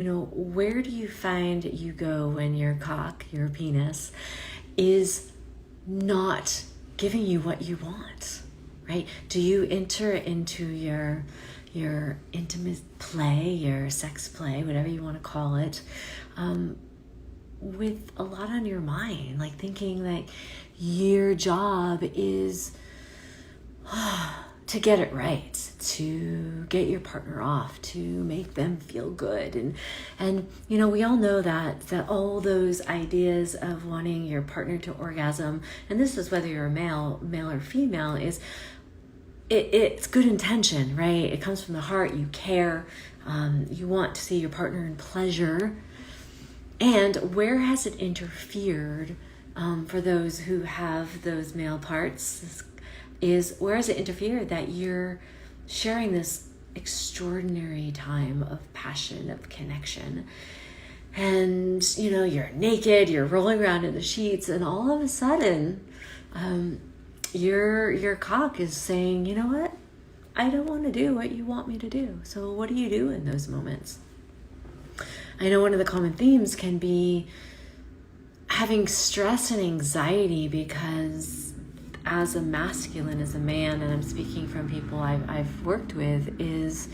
where do you find you go when your cock, your penis, is not giving you what you want, right? Do you enter into your intimate play, your sex play, whatever you want to call it, with a lot on your mind, like thinking that your job is to get it right, to get your partner off, to make them feel good. And we all know that all those ideas of wanting your partner to orgasm, and this is whether you're a male or female, is it's good intention, right? It comes from the heart. You care. You want to see your partner in pleasure. And where has it interfered, for those who have those male parts, is where has it interfered that you're sharing this extraordinary time of passion, of connection, and you're naked, you're rolling around in the sheets, and all of a sudden your cock is saying, you know what, I don't want to do what you want me to do. So what do you do in those moments? I know one of the common themes can be having stress and anxiety because as a masculine, as a man, and I'm speaking from people I've worked with, is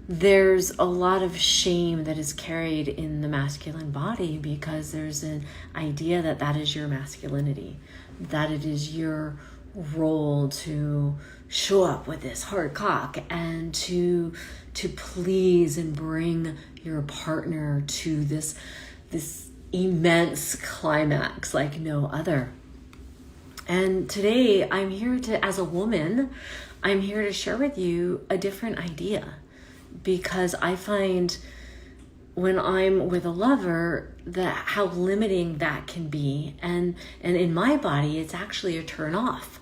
there's a lot of shame that is carried in the masculine body because there's an idea that is your masculinity, that it is your role to show up with this hard cock and to please and bring your partner to this immense climax like no other. And today I'm here as a woman, I'm here to share with you a different idea, because I find when I'm with a lover that how limiting that can be. And in my body, it's actually a turn off,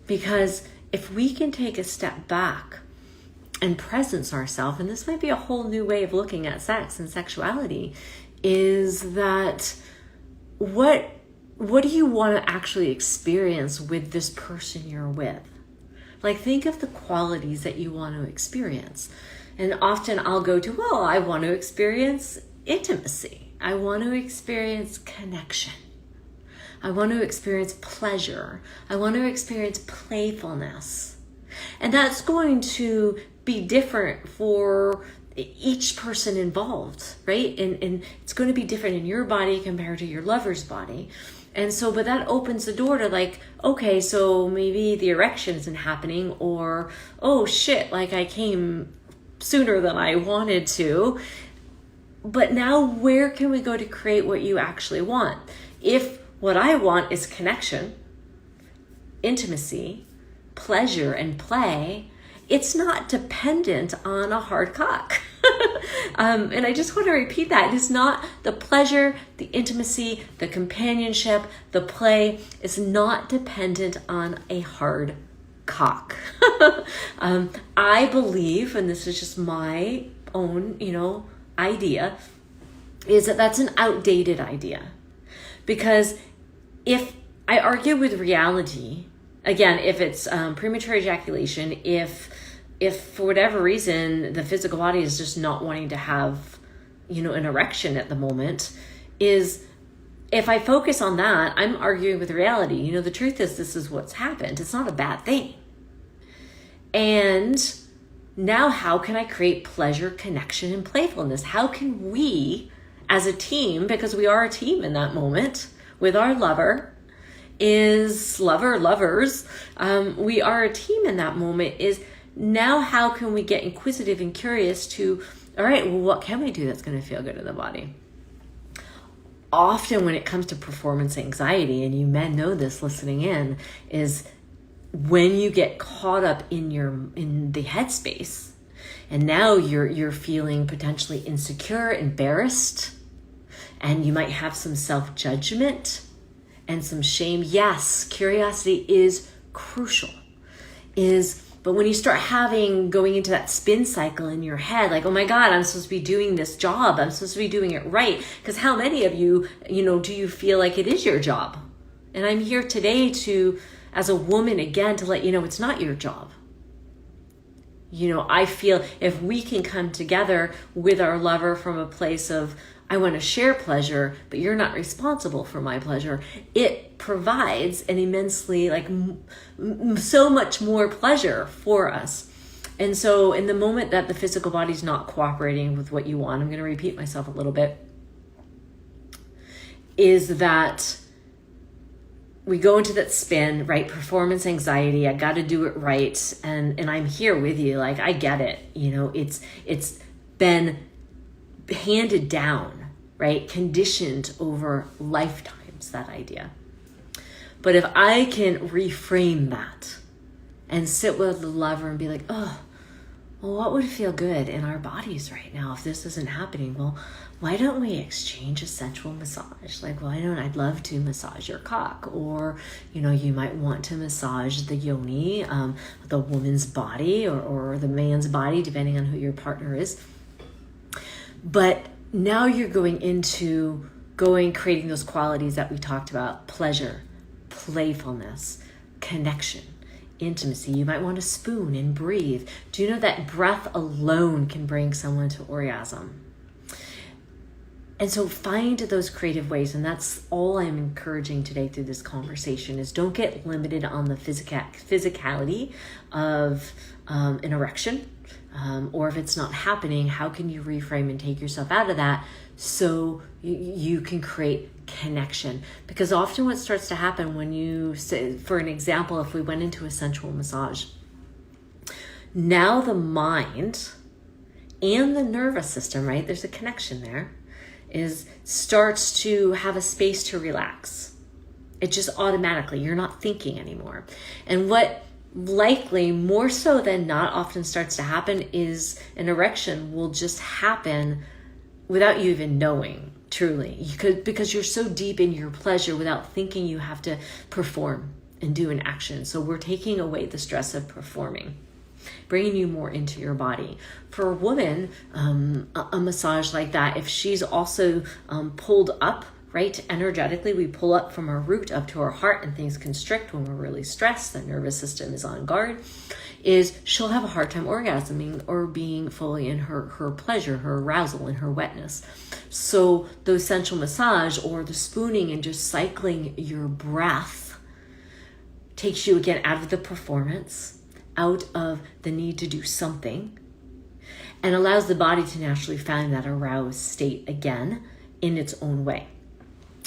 because if we can take a step back and presence ourselves, and this might be a whole new way of looking at sex and sexuality, is that what do you want to actually experience with this person you're with? Like, think of the qualities that you want to experience. And often I'll go to, well, I want to experience intimacy. I want to experience connection. I want to experience pleasure. I want to experience playfulness. And that's going to be different for each person involved, right? And it's going to be different in your body compared to your lover's body. And so, but that opens the door to like, okay, so maybe the erection isn't happening, or, oh shit, like I came sooner than I wanted to. But now where can we go to create what you actually want? If what I want is connection, intimacy, pleasure, and play, it's not dependent on a hard cock. And I just want to repeat that. It's not the pleasure, the intimacy, the companionship, the play is not dependent on a hard cock. I believe, and this is just my own, idea, is that that's an outdated idea. Because if I argue with reality, again, if it's premature ejaculation, if for whatever reason the physical body is just not wanting to have, an erection at the moment, is if I focus on that, I'm arguing with reality. The truth is this is what's happened. It's not a bad thing. And now how can I create pleasure, connection, and playfulness? How can we as a team, because we are a team in that moment with our lovers, we are a team in that moment, is now how can we get inquisitive and curious to, all right, well, what can we do that's going to feel good in the body? Often when it comes to performance anxiety, and you men know this listening in, is when you get caught up in the headspace, and now you're feeling potentially insecure, embarrassed, and you might have some self-judgment and some shame. Yes, curiosity is crucial. But when you start going into that spin cycle in your head, like, oh my God, I'm supposed to be doing this job. I'm supposed to be doing it right. Because how many of you, do you feel like it is your job? And I'm here today as a woman, again, to let you know it's not your job. I feel if we can come together with our lover from a place of, I want to share pleasure, but you're not responsible for my pleasure, it provides an immensely, so much more pleasure for us. And so in the moment that the physical body's not cooperating with what you want, I'm going to repeat myself a little bit, is that we go into that spin, right? Performance anxiety. I got to do it right. And I'm here with you. I get it. It's been handed down, right? Conditioned over lifetimes, that idea. But if I can reframe that and sit with the lover and be like, oh, well, what would feel good in our bodies right now if this isn't happening? Well, why don't we exchange a sensual massage? I'd love to massage your cock, or, you might want to massage the yoni, the woman's body or the man's body, depending on who your partner is. But now you're creating those qualities that we talked about: pleasure, playfulness, connection, intimacy. You might want to spoon and breathe. Do you know that breath alone can bring someone to orgasm? And so find those creative ways. And that's all I'm encouraging today through this conversation, is don't get limited on the physicality of an erection. Or if it's not happening, how can you reframe and take yourself out of that so you can create connection? Because often what starts to happen when you say, for an example, if we went into a sensual massage, now the mind and the nervous system, right? There's a connection there, starts to have a space to relax. It just automatically, you're not thinking anymore. And what likely, more so than not, often starts to happen is an erection will just happen without you even knowing, truly. Because you're so deep in your pleasure, without thinking you have to perform and do an action. So we're taking away the stress of performing, bringing you more into your body. For a woman, a massage like that, if she's also pulled up, right? Energetically, we pull up from our root up to our heart, and things constrict when we're really stressed. The nervous system is on guard. She'll have a hard time orgasming or being fully in her pleasure, her arousal, and her wetness. So those sensual massage or the spooning and just cycling your breath takes you again out of the performance, out of the need to do something, and allows the body to naturally find that aroused state again in its own way.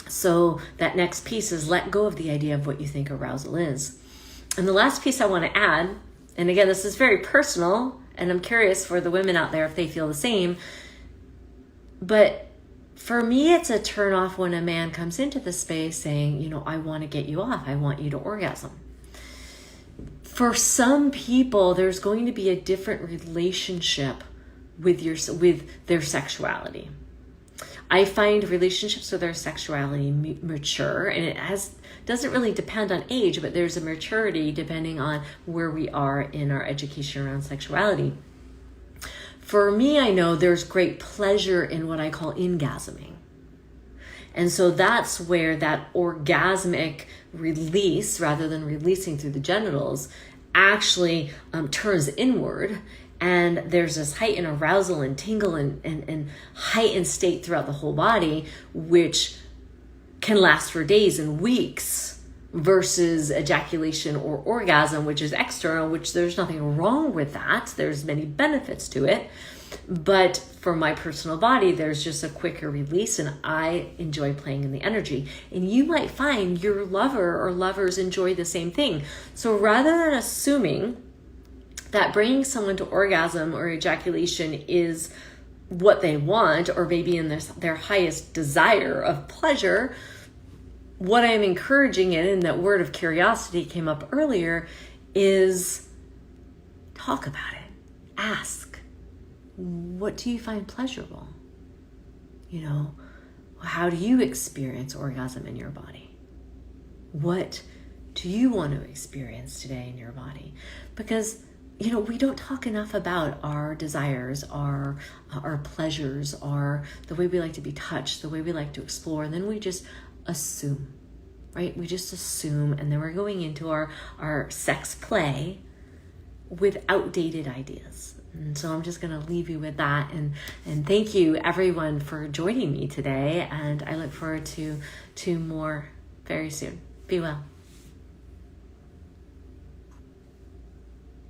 So that next piece is let go of the idea of what you think arousal is. And the last piece I want to add, and again, this is very personal, and I'm curious for the women out there if they feel the same, but for me, it's a turn off when a man comes into the space saying, I want to get you off. I want you to orgasm. For some people, there's going to be a different relationship with their sexuality. I find relationships with our sexuality mature, and it doesn't really depend on age, but there's a maturity depending on where we are in our education around sexuality. For me, I know there's great pleasure in what I call ingasming. And so that's where that orgasmic release, rather than releasing through the genitals, actually turns inward. And there's this heightened arousal and tingle and heightened state throughout the whole body, which can last for days and weeks, versus ejaculation or orgasm, which is external, which there's nothing wrong with that. There's many benefits to it. But for my personal body, there's just a quicker release, and I enjoy playing in the energy. And you might find your lover or lovers enjoy the same thing. So rather than assuming that bringing someone to orgasm or ejaculation is what they want, or maybe in their highest desire of pleasure, what I'm encouraging in, and that word of curiosity came up earlier, is talk about it. Ask, what do you find pleasurable? How do you experience orgasm in your body? What do you want to experience today in your body? Because we don't talk enough about our desires, our pleasures, the way we like to be touched, the way we like to explore, and then we just assume, right? We just assume, and then we're going into our sex play with outdated ideas. And so I'm just going to leave you with that. And thank you everyone for joining me today. And I look forward to more very soon. Be well.